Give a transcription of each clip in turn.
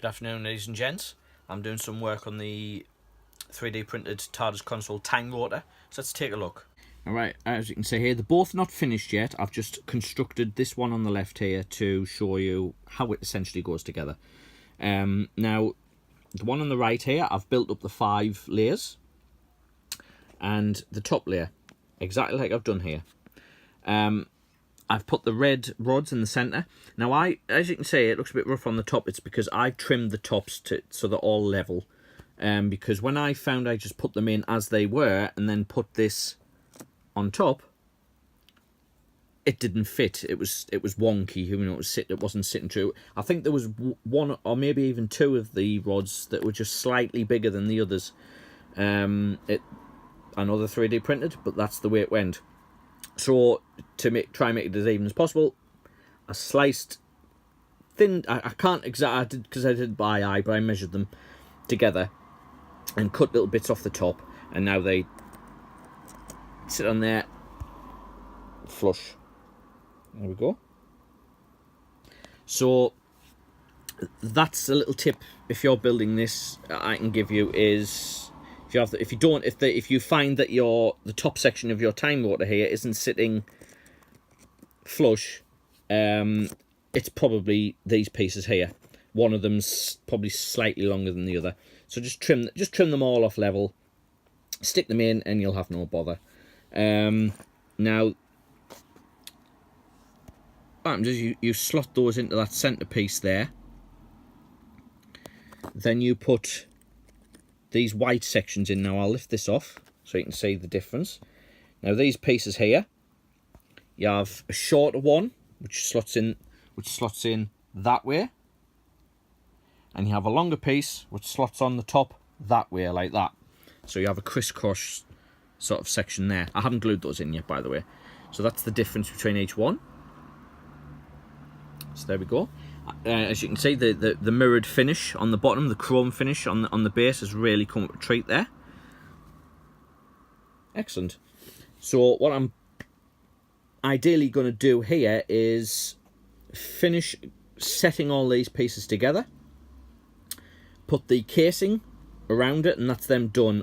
Good afternoon, ladies and gents. I'm doing some work on the 3D printed TARDIS Console time rotor, so let's take a look. Alright, as you can see here, they're both not finished yet. I've just constructed this one on the left here to show you how it essentially goes together. Now, the one on the right here, I've built up the 5 layers, and the top layer, exactly like I've done here. I've put the red rods in the centre. Now, as you can see, it looks a bit rough on the top. It's because I've trimmed the tops so they're all level. Because when I found I just put them in as they were and then put this on top, it didn't fit. It was wonky. You know, it wasn't sitting true. I think there was one or maybe even 2 of the rods that were just slightly bigger than the others. I know they're 3D printed, but that's the way it went. So to try and make it as even as possible, I sliced thin. I can't exactly, I did because I did by eye, but I measured them together and cut little bits off the top, and now they sit on there flush. There we go. So that's a little tip if you're building this I can give you is if you find that the top section of your time rotor here isn't sitting flush, it's probably these pieces here. One of them's probably slightly longer than the other. So just trim them all off level, stick them in, and you'll have no bother. Now, what happens is you slot those into that centre piece there. Then you put these white sections in. Now I'll lift this off so you can see the difference. Now these pieces here, you have a shorter one which slots in that way, and you have a longer piece which slots on the top that way, like that. So you have a crisscross sort of section there. I haven't glued those in yet, by the way. So that's the difference between each one. So there we go. As you can see, the mirrored finish on the bottom, the chrome finish on the base has really come up a treat there. Excellent. So what I'm ideally going to do here is finish setting all these pieces together, put the casing around it, and that's them done.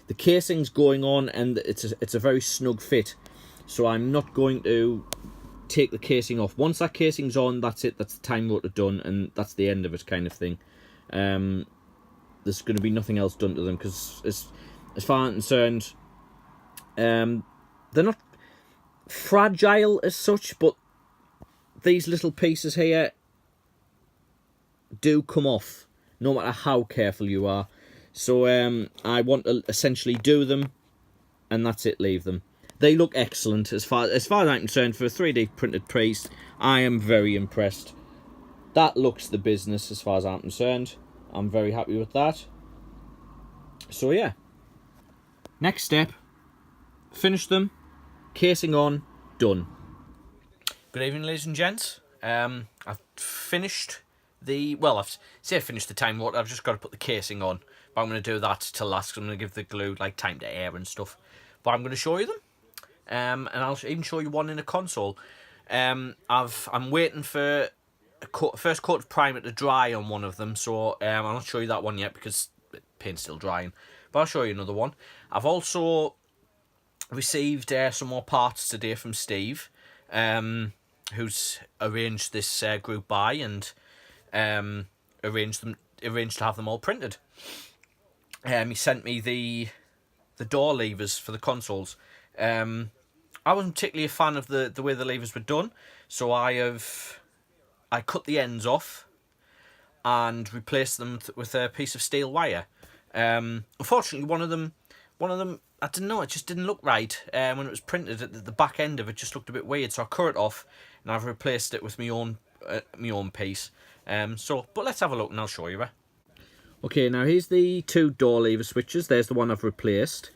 The casing's going on, and it's a very snug fit, so I'm not going to take the casing off. Once that casing's on, that's it. That's the time rotor done, and that's the end of it, kind of thing. There's going to be nothing else done to them because, as far as I'm concerned, they're not fragile as such, but these little pieces here do come off no matter how careful you are. So I want to essentially do them, and that's it. Leave them. They look excellent as far as I'm concerned for a 3D printed piece. I am very impressed. That looks the business as far as I'm concerned. I'm very happy with that. So yeah. Next step, finish them, casing on, done. Good evening, ladies and gents. I've finished finished the time rotor. I've just got to put the casing on. But I'm going to do that till last because I'm going to give the glue like time to air and stuff. But I'm going to show you them. And I'll even show you one in a console. I'm waiting for first coat of primer to dry on one of them, so I'll not show you that one yet because the paint's still drying. But I'll show you another one. I've also received some more parts today from Steve, who's arranged this group buy and arranged to have them all printed. He sent me the door levers for the consoles. I wasn't particularly a fan of the way the levers were done, so I cut the ends off and replaced them with a piece of steel wire. Unfortunately, one of them, I don't know, it just didn't look right. When it was printed, at the back end of it just looked a bit weird, so I cut it off and I've replaced it with my own piece. But let's have a look and I'll show you. Okay, now here's the 2 door lever switches. There's the one I've replaced.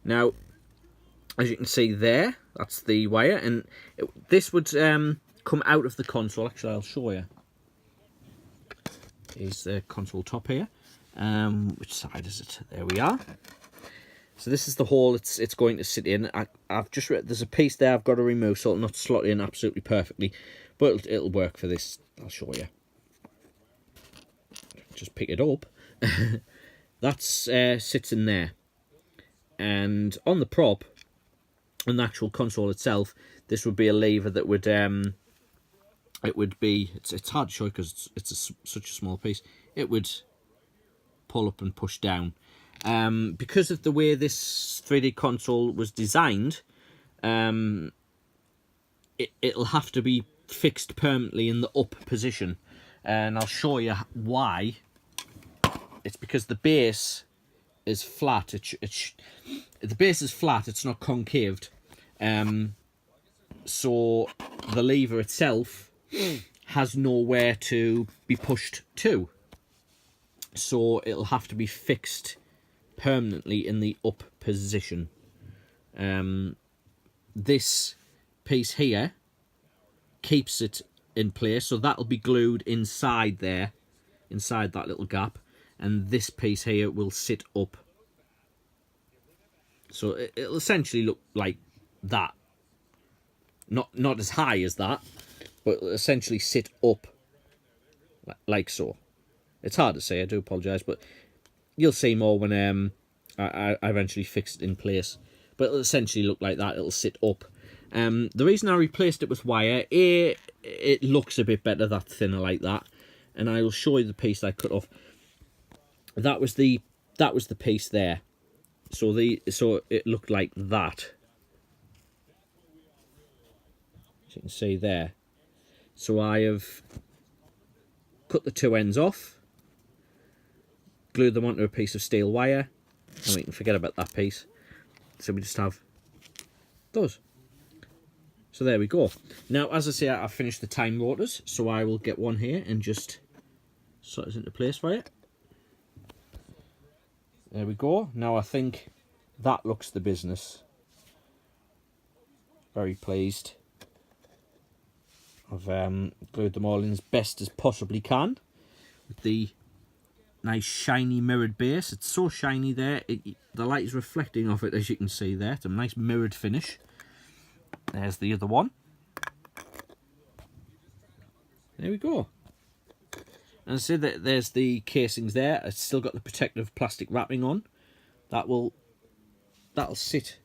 Now, as you can see there, that's the wire, and this would come out of the console. Actually, I'll show you. Here's the console top here. Which side is it? There we are. So this is the hole it's going to sit in. There's a piece there I've got to remove, so it'll not slot in absolutely perfectly, but it'll work for this. I'll show you. just pick it up. That's sits in there, and on the prop, on the actual console itself, this would be a lever that would it would be, it's hard to show because it's such a small piece. It would pull up and push down. Because of the way this 3D console was designed, it'll have to be fixed permanently in the up position, and I'll show you why. It's because the base is flat. The base is flat. It's not concaved. So the lever itself has nowhere to be pushed to. So it'll have to be fixed permanently in the up position. This piece here keeps it in place, so that'll be glued inside there, inside that little gap, and this piece here will sit up. So it'll essentially look like that. Not as high as that, but it'll essentially sit up like so. It's hard to say, I do apologise, but you'll see more when I eventually fix it in place. But it'll essentially look like that, it'll sit up. The reason I replaced it with wire, it looks a bit better, that thinner like that. And I will show you the piece I cut off. That was the piece there. So it looked like that. As you can see there. So I have cut the two ends off, glued them onto a piece of steel wire, and we can forget about that piece. So we just have those. So there we go. Now, as I say, I've finished the time rotors, so I will get one here and just slot it into place for you. There we go. Now I think that looks the business. Very pleased. I've glued them all in as best as possibly can with the nice shiny mirrored base. It's so shiny there, the light is reflecting off it, as you can see there. It's a nice mirrored finish. There's the other one. There we go. And I see that there's the casings there. It's still got the protective plastic wrapping on. That'll sit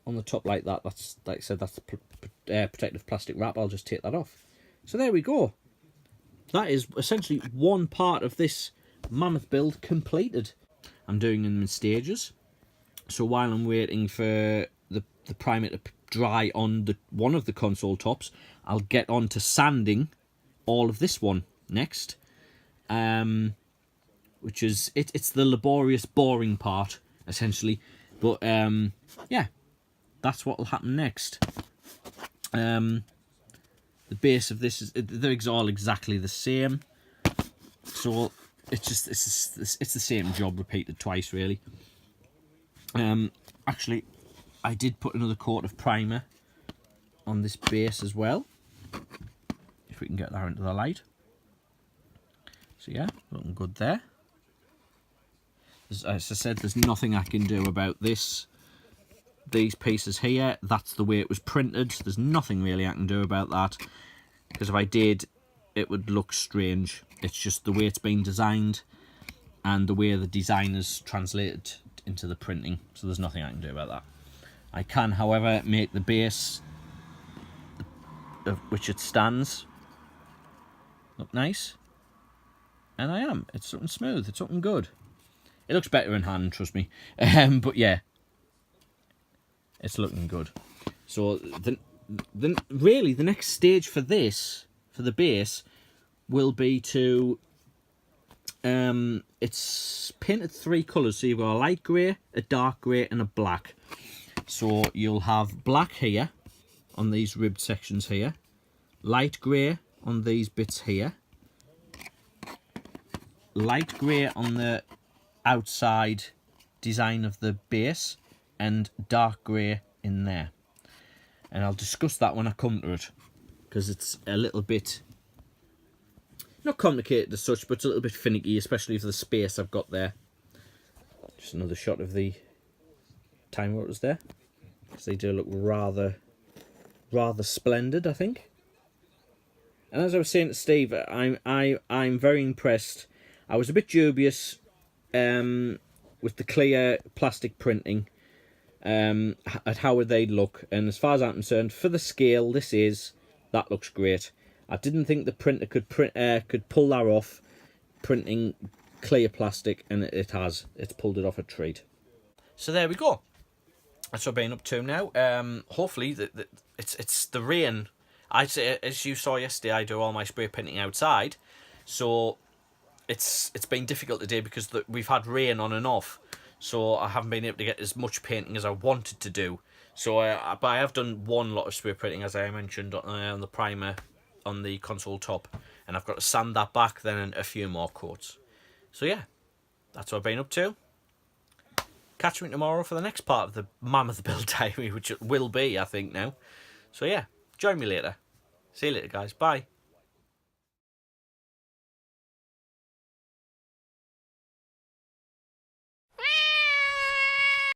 on the top like that. That's, like I said, that's the protective plastic wrap. I'll just take that off. So there we go. That is essentially one part of this mammoth build completed. I'm doing them in stages. So while I'm waiting for the primer to dry on one of the console tops, I'll get on to sanding all of this one next. Which is, it's the laborious, boring part, essentially. But, yeah, that's what will happen next. The base of this, they're all exactly the same. So, it's the same job repeated twice, really. Actually, I did put another coat of primer on this base as well. If we can get that into the light. So yeah, looking good there. As I said, there's nothing I can do about these pieces here. That's the way it was printed. There's nothing really I can do about that, because if I did, it would look strange. It's just the way it's been designed and the way the designers translated into the printing. So there's nothing I can do about that. I can, however, make the base of which it stands look nice. And I am. It's looking smooth. It's looking good. It looks better in hand, trust me. But yeah, it's looking good. So really the next stage for this, for the base, will be to it's painted 3 colours. So you've got a light grey, a dark grey, and a black. So you'll have black here on these ribbed sections here, light grey on these bits here, light grey on the outside design of the base, and dark grey in there. And I'll discuss that when I come to it, because it's a little bit, not complicated as such, but it's a little bit finicky, especially for the space I've got there. Just another shot of the time rotors there, because they do look rather splendid, I think. And as I was saying to Steve, I'm very impressed. I was a bit dubious with the clear plastic printing at how they'd look, and as far as I'm concerned, for the scale that looks great. I didn't think the printer could pull that off, printing clear plastic, and it has. It's pulled it off a treat. So there we go. That's what I've been up to now. Hopefully, it's the rain. I say, as you saw yesterday, I do all my spray painting outside, so it's been difficult today because we've had rain on and off, so I haven't been able to get as much painting as I wanted to do. So, but I have done one lot of spray painting, as I mentioned, on the primer on the console top, and I've got to sand that back, then a few more coats. So yeah, that's what I've been up to. Catch me tomorrow for the next part of the Mammoth Build Diary, which it will be, I think, now. So yeah, join me later. See you later, guys. Bye.